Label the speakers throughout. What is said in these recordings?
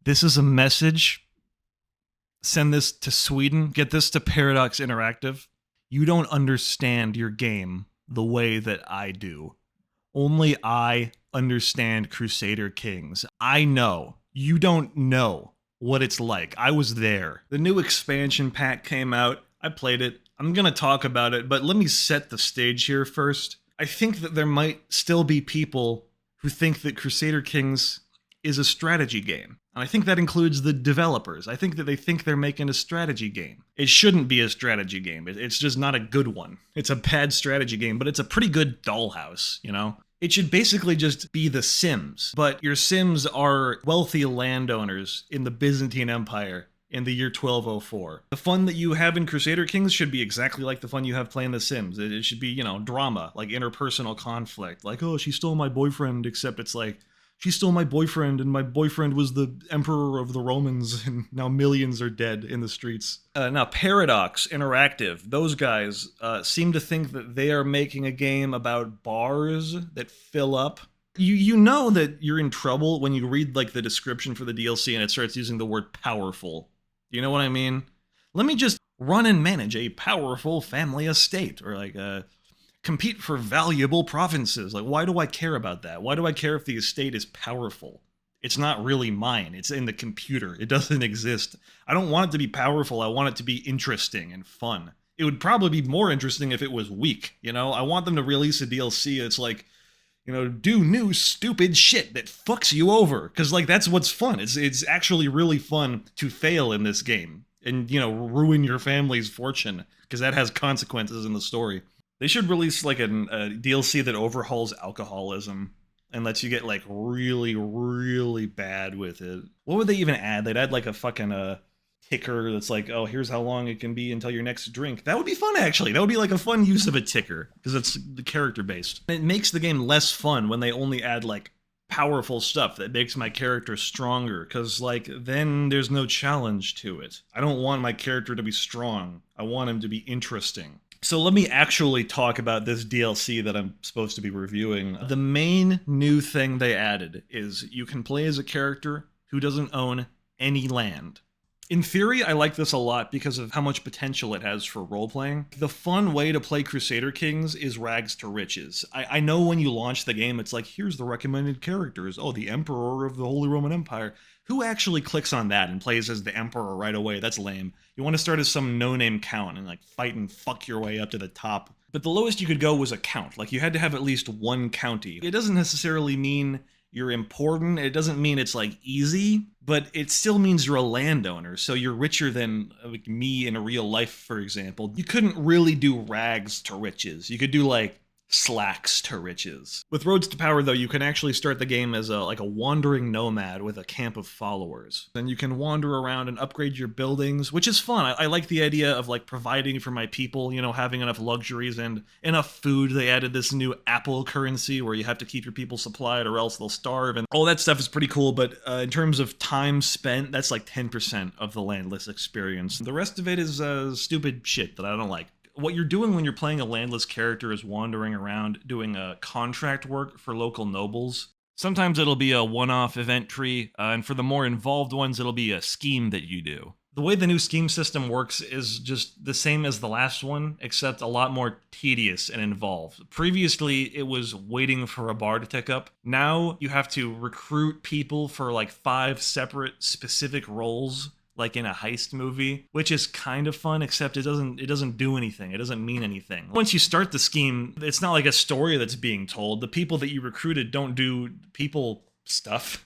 Speaker 1: This is a message. Send this to Sweden. Get this to Paradox Interactive. You don't understand your game the way that I do. Only I understand Crusader Kings. I know. You don't know what it's like. I was there. The new expansion pack came out. I played it. I'm going to talk about it, but let me set the stage here first. I think that there might still be people who think that Crusader Kings is a strategy game. And I think that includes the developers. I think that they think they're making a strategy game. It shouldn't be a strategy game. It's just not a good one. It's a bad strategy game, but it's a pretty good dollhouse, you know? It should basically just be The Sims, but your Sims are wealthy landowners in the Byzantine Empire in the year 1204. The fun that you have in Crusader Kings should be exactly like the fun you have playing The Sims. It should be, you know, drama, like interpersonal conflict. Like, oh, she stole my boyfriend, except it's like, she stole my boyfriend, and my boyfriend was the emperor of the Romans, and now millions are dead in the streets. Now, Paradox Interactive, those guys seem to think that they are making a game about bars that fill up. You know that you're in trouble when you read like the description for the DLC and it starts using the word powerful. Do you know what I mean? Let me just run and manage a powerful family estate, or like compete for valuable provinces. Like, why do I care about that? Why do I care if the estate is powerful? It's not really mine. It's in the computer. It doesn't exist. I don't want it to be powerful. I want it to be interesting and fun. It would probably be more interesting if it was weak, you know? I want them to release a DLC that's like, you know, do new stupid shit that fucks you over. Because, like, that's what's fun. It's actually really fun to fail in this game and, you know, ruin your family's fortune, because that has consequences in the story. They should release like a DLC that overhauls alcoholism and lets you get like really, really bad with it. What would they even add? They'd add like a fucking ticker that's like, oh, here's how long it can be until your next drink. That would be fun, actually. That would be like a fun use of a ticker, because it's the character based. It makes the game less fun when they only add like powerful stuff that makes my character stronger, because like then there's no challenge to it. I don't want my character to be strong. I want him to be interesting. So let me actually talk about this DLC that I'm supposed to be reviewing. The main new thing they added is you can play as a character who doesn't own any land. In theory, I like this a lot because of how much potential it has for role-playing. The fun way to play Crusader Kings is rags to riches. I know when you launch the game, it's like, here's the recommended characters. Oh, the Emperor of the Holy Roman Empire. Who actually clicks on that and plays as the Emperor right away? That's lame. You want to start as some no-name count and like fight and fuck your way up to the top. But the lowest you could go was a count. Like, you had to have at least one county. It doesn't necessarily mean you're important. It doesn't mean it's like easy, but it still means you're a landowner. So you're richer than like me in a real life, for example. You couldn't really do rags to riches. You could do like slacks to riches. With Roads to Power, though, you can actually start the game as a wandering nomad with a camp of followers. Then you can wander around and upgrade your buildings, which is fun. I like the idea of like providing for my people, you know, having enough luxuries and enough food. They added this new Apple currency where you have to keep your people supplied or else they'll starve, and all that stuff is pretty cool, but in terms of time spent, that's like 10% of the landless experience. The rest of it is stupid shit that I don't like. What you're doing when you're playing a landless character is wandering around doing contract work for local nobles. Sometimes it'll be a one-off event tree, and for the more involved ones, it'll be a scheme that you do. The way the new scheme system works is just the same as the last one, except a lot more tedious and involved. Previously, it was waiting for a bar to tick up. Now, you have to recruit people for like 5 separate specific roles, like in a heist movie, which is kind of fun, except it doesn't do anything. It doesn't mean anything. Once you start the scheme, it's not like a story that's being told. The people that you recruited don't do people stuff,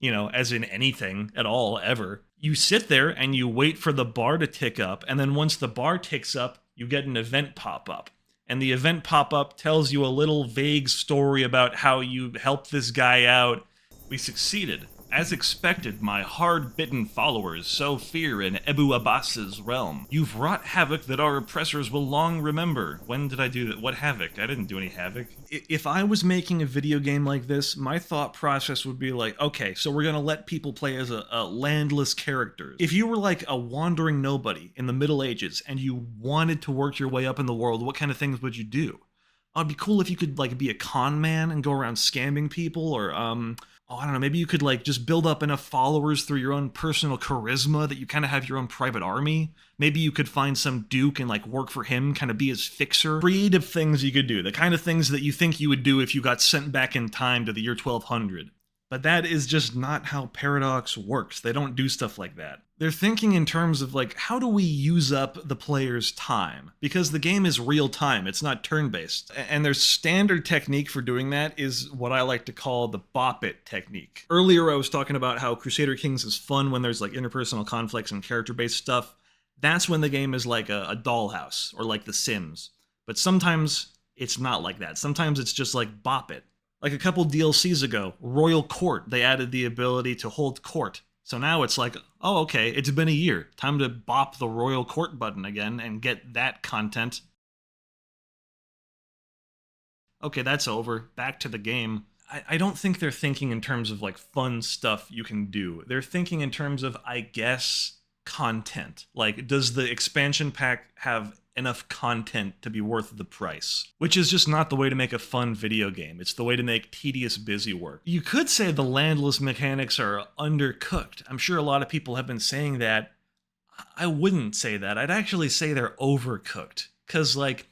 Speaker 1: you know, as in anything at all, ever. You sit there and you wait for the bar to tick up, and then once the bar ticks up, you get an event pop up. And the event pop up tells you a little vague story about how you helped this guy out. We succeeded. As expected, my hard-bitten followers sow fear in Ebu Abbas's realm. You've wrought havoc that our oppressors will long remember. When did I do that? What havoc? I didn't do any havoc. If I was making a video game like this, my thought process would be like, okay, so we're gonna let people play as a landless character. If you were like a wandering nobody in the Middle Ages and you wanted to work your way up in the world, what kind of things would you do? Oh, it'd be cool if you could like be a con man and go around scamming people, or oh, I don't know, maybe you could like just build up enough followers through your own personal charisma that you kind of have your own private army. Maybe you could find some duke and like work for him, kind of be his fixer. Creative things you could do, the kind of things that you think you would do if you got sent back in time to the year 1200. But that is just not how Paradox works. They don't do stuff like that. They're thinking in terms of like, how do we use up the player's time? Because the game is real time, it's not turn-based. And their standard technique for doing that is what I like to call the bop it technique. Earlier I was talking about how Crusader Kings is fun when there's like interpersonal conflicts and character-based stuff. That's when the game is like a dollhouse, or like The Sims. But sometimes it's not like that. Sometimes it's just like bop it. Like a couple DLCs ago, Royal Court, they added the ability to hold court. So now it's like, oh, okay, it's been a year. Time to bop the Royal Court button again and get that content. Okay, that's over. Back to the game. I don't think they're thinking in terms of like fun stuff you can do. They're thinking in terms of, I guess, content. Like, does the expansion pack have enough content to be worth the price? Which is just not the way to make a fun video game. It's the way to make tedious, busy work. You could say the landless mechanics are undercooked. I'm sure a lot of people have been saying that. I wouldn't say that. I'd actually say they're overcooked. Because, like,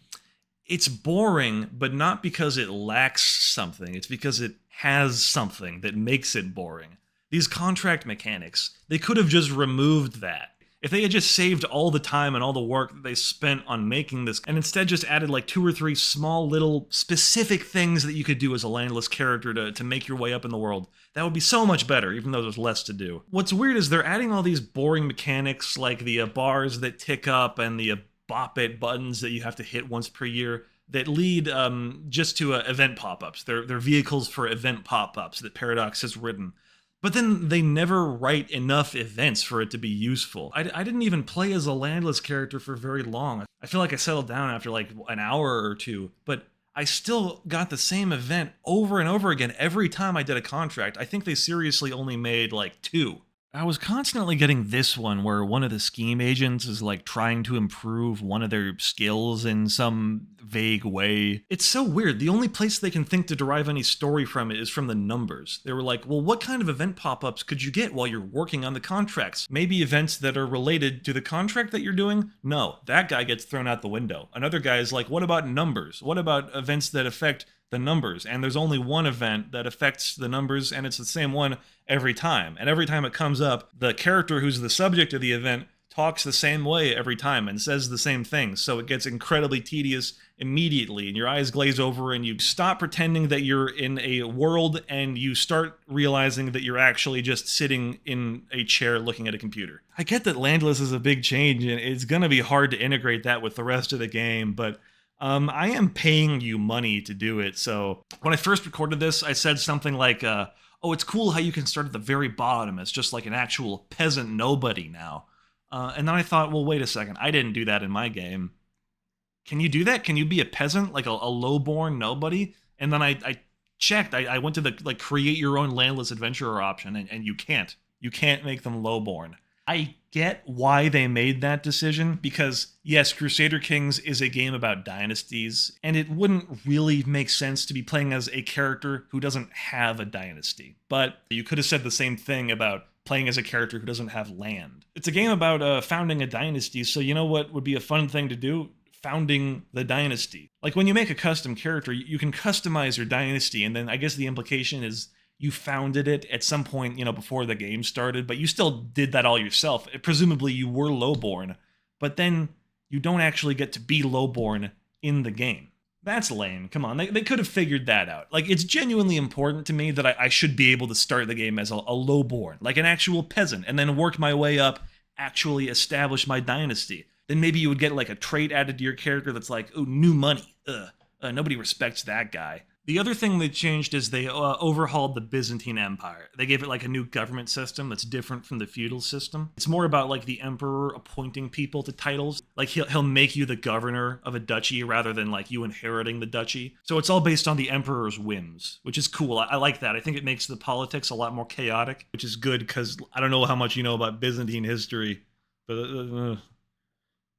Speaker 1: it's boring, but not because it lacks something. It's because it has something that makes it boring. These contract mechanics, they could have just removed that. If they had just saved all the time and all the work that they spent on making this, and instead just added like 2 or 3 small little specific things that you could do as a landless character to make your way up in the world, that would be so much better, even though there's less to do. What's weird is they're adding all these boring mechanics like the bars that tick up and the bop it buttons that you have to hit once per year that lead just to event pop-ups. They're vehicles for event pop-ups that Paradox has written. But then they never write enough events for it to be useful. I didn't even play as a landless character for very long. I feel like I settled down after like an hour or two, but I still got the same event over and over again every time I did a contract. I think they seriously only made like 2. I was constantly getting this one where one of the scheme agents is like trying to improve one of their skills in some vague way. It's so weird. The only place they can think to derive any story from it is from the numbers. They were like, well, what kind of event pop-ups could you get while you're working on the contracts? Maybe events that are related to the contract that you're doing? No, that guy gets thrown out the window. Another guy is like, what about numbers? What about events that affect the numbers? And there's only one event that affects the numbers, and it's the same one every time. And every time it comes up, the character who's the subject of the event talks the same way every time and says the same thing. So it gets incredibly tedious immediately, and your eyes glaze over, and you stop pretending that you're in a world, and you start realizing that you're actually just sitting in a chair looking at a computer. I get that landless is a big change, and it's going to be hard to integrate that with the rest of the game, but I am paying you money to do it. So when I first recorded this, I said something like, oh, it's cool how you can start at the very bottom. It's just like an actual peasant nobody now. And then I thought, well, wait a second. I didn't do that in my game. Can you do that? Can you be a peasant, like a lowborn nobody? And then I checked. I went to the like create your own landless adventurer option, and you can't. You can't make them lowborn. I get why they made that decision, because yes, Crusader Kings is a game about dynasties, and it wouldn't really make sense to be playing as a character who doesn't have a dynasty. But you could have said the same thing about playing as a character who doesn't have land. It's a game about founding a dynasty, so you know what would be a fun thing to do? Founding the dynasty. Like when you make a custom character, you can customize your dynasty, and then I guess the implication is you founded it at some point, you know, before the game started, but you still did that all yourself. Presumably you were lowborn, but then you don't actually get to be lowborn in the game. That's lame. Come on, they could have figured that out. Like, it's genuinely important to me that I should be able to start the game as a lowborn, like an actual peasant, and then work my way up, actually establish my dynasty. Then maybe you would get like a trait added to your character that's like, oh, new money. Nobody respects that guy. The other thing they changed is they overhauled the Byzantine Empire. They gave it like a new government system that's different from the feudal system. It's more about like the emperor appointing people to titles. Like he'll make you the governor of a duchy rather than like you inheriting the duchy. So it's all based on the emperor's whims, which is cool. I like that. I think it makes the politics a lot more chaotic, which is good because I don't know how much you know about Byzantine history, but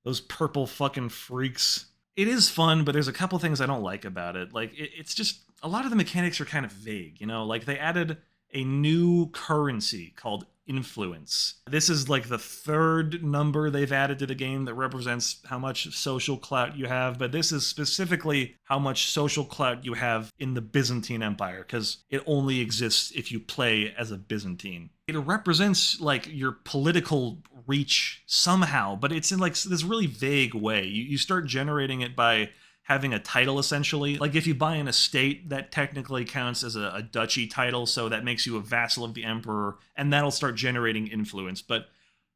Speaker 1: those purple fucking freaks. It is fun, but there's a couple things I don't like about it. Like it's just a lot of the mechanics are kind of vague, you know? Like they added a new currency called influence. This is like the third number they've added to the game that represents how much social clout you have, but this is specifically how much social clout you have in the Byzantine Empire because it only exists if you play as a Byzantine. It represents like your political reach somehow, but it's in like this really vague way. You start generating it by having a title essentially. Like if you buy an estate, that technically counts as a duchy title, so that makes you a vassal of the emperor, and that'll start generating influence. But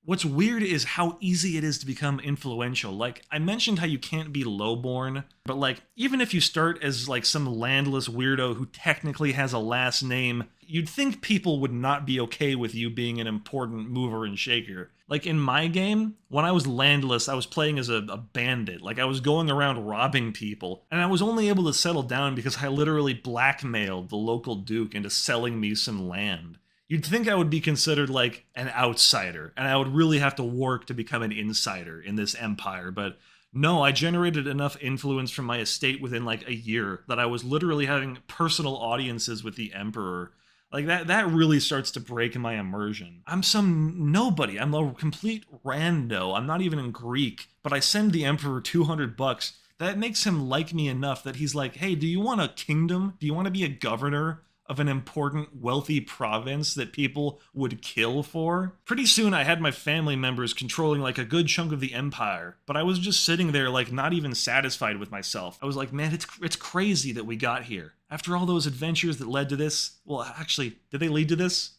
Speaker 1: what's weird is how easy it is to become influential. Like I mentioned how you can't be lowborn, but like even if you start as like some landless weirdo who technically has a last name, you'd think people would not be okay with you being an important mover and shaker. Like in my game, when I was landless, I was playing as a bandit. Like I was going around robbing people, and I was only able to settle down because I literally blackmailed the local duke into selling me some land. You'd think I would be considered like an outsider, and I would really have to work to become an insider in this empire, but no, I generated enough influence from my estate within like a year that I was literally having personal audiences with the emperor. Like that really starts to break my immersion. I'm some nobody. I'm a complete rando. I'm not even in Greek, but I send the emperor $200. That makes him like me enough that he's like, "Hey, do you want a kingdom? Do you want to be a governor of an important, wealthy province that people would kill for?" Pretty soon I had my family members controlling like a good chunk of the empire, but I was just sitting there like not even satisfied with myself. I was like, man, it's crazy that we got here. After all those adventures that led to this, well, actually, did they lead to this?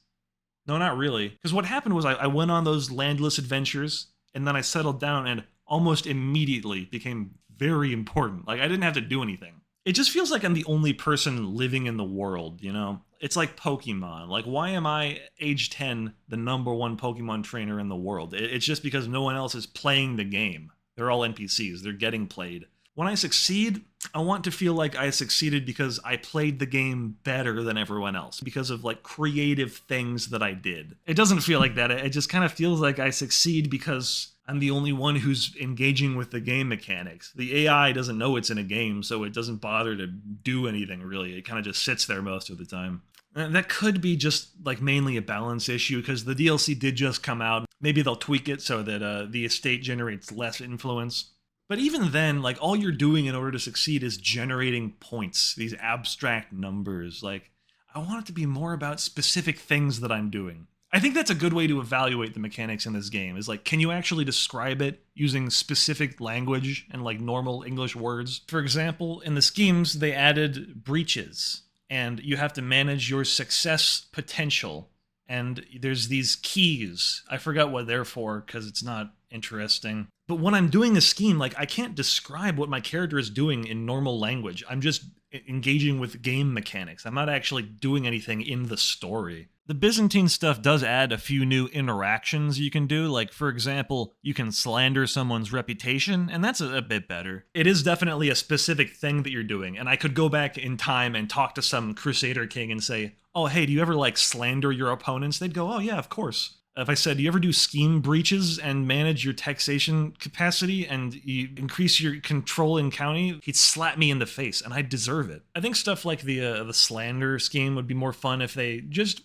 Speaker 1: No, not really. Because what happened was I went on those landless adventures, and then I settled down and almost immediately became very important. Like I didn't have to do anything. It just feels like I'm the only person living in the world, you know? It's like Pokemon. Like, why am I, age 10, the number one Pokemon trainer in the world? It's just because no one else is playing the game. They're all NPCs, they're getting played. When I succeed, I want to feel like I succeeded because I played the game better than everyone else, because of like creative things that I did. It doesn't feel like that. It just kind of feels like I succeed because I'm the only one who's engaging with the game mechanics. The AI doesn't know it's in a game, so it doesn't bother to do anything really. It kind of just sits there most of the time. And that could be just like mainly a balance issue because the DLC did just come out. Maybe they'll tweak it so that the estate generates less influence. But even then, like all you're doing in order to succeed is generating points, these abstract numbers. Like, I want it to be more about specific things that I'm doing. I think that's a good way to evaluate the mechanics in this game is like, can you actually describe it using specific language and like normal English words? For example, in the schemes, they added breaches, and you have to manage your success potential. And there's these keys. I forgot what they're for because it's not interesting. But when I'm doing a scheme, like I can't describe what my character is doing in normal language. I'm just engaging with game mechanics. I'm not actually doing anything in the story. The Byzantine stuff does add a few new interactions you can do. Like, for example, you can slander someone's reputation, and that's a bit better. It is definitely a specific thing that you're doing, and I could go back in time and talk to some Crusader king and say, "Oh, hey, do you ever, like, slander your opponents?" They'd go, "Oh, yeah, of course." If I said, "Do you ever do scheme breaches and manage your taxation capacity and you increase your control in county?" He'd slap me in the face, and I'd deserve it. I think stuff like the slander scheme would be more fun if they just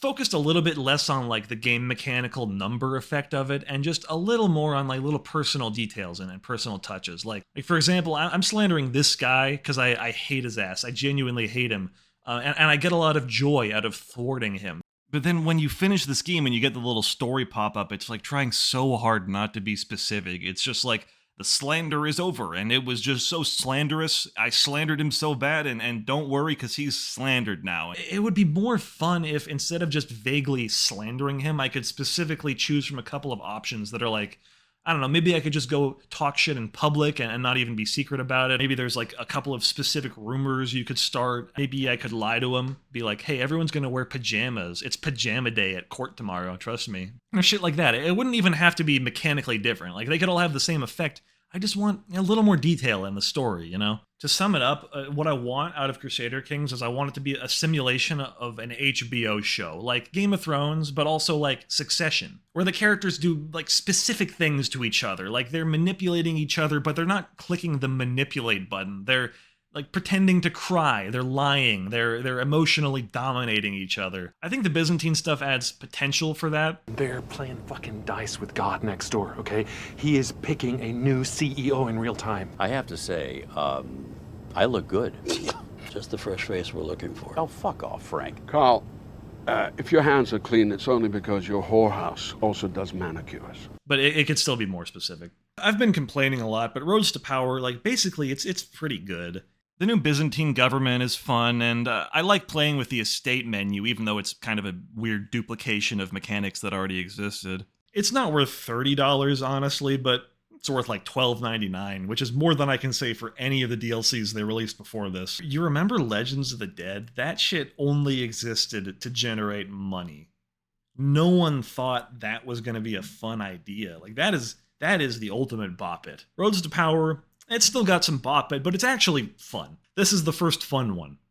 Speaker 1: focused a little bit less on like the game mechanical number effect of it and just a little more on like little personal details and personal touches. Like for example, I'm slandering this guy because I hate his ass. I genuinely hate him. And I get a lot of joy out of thwarting him. But then when you finish the scheme and you get the little story pop up, it's like trying so hard not to be specific. It's just like, the slander is over, and it was just so slanderous. I slandered him so bad, and don't worry, because he's slandered now. It would be more fun if, instead of just vaguely slandering him, I could specifically choose from a couple of options that are like, I don't know, maybe I could just go talk shit in public and not even be secret about it. Maybe there's like a couple of specific rumors you could start. Maybe I could lie to him, be like, "Hey, everyone's gonna wear pajamas. It's pajama day at court tomorrow, trust me." Or shit like that. It wouldn't even have to be mechanically different. Like, they could all have the same effect. I just want a little more detail in the story, you know? To sum it up, what I want out of Crusader Kings is I want it to be a simulation of an HBO show, like Game of Thrones, but also like Succession, where the characters do like specific things to each other. Like they're manipulating each other, but they're not clicking the manipulate button. They're like pretending to cry, they're lying, they're emotionally dominating each other. I think the Byzantine stuff adds potential for that.
Speaker 2: They're playing fucking dice with God next door, okay? He is picking a new CEO in real time.
Speaker 3: I have to say, I look good.
Speaker 4: Just the fresh face we're looking for.
Speaker 3: Oh, fuck off, Frank.
Speaker 5: Carl, if your hands are clean, it's only because your whorehouse also does manicures.
Speaker 1: But it could still be more specific. I've been complaining a lot, but Roads to Power, like basically it's pretty good. The new Byzantine government is fun, and I like playing with the estate menu, even though it's kind of a weird duplication of mechanics that already existed. It's not worth $30, honestly, but it's worth like $12.99, which is more than I can say for any of the DLCs they released before this. You remember Legends of the Dead? That shit only existed to generate money. No one thought that was going to be a fun idea. Like, that is the ultimate bop it. Roads to Power, it's still got some bop it, but it's actually fun. This is the first fun one.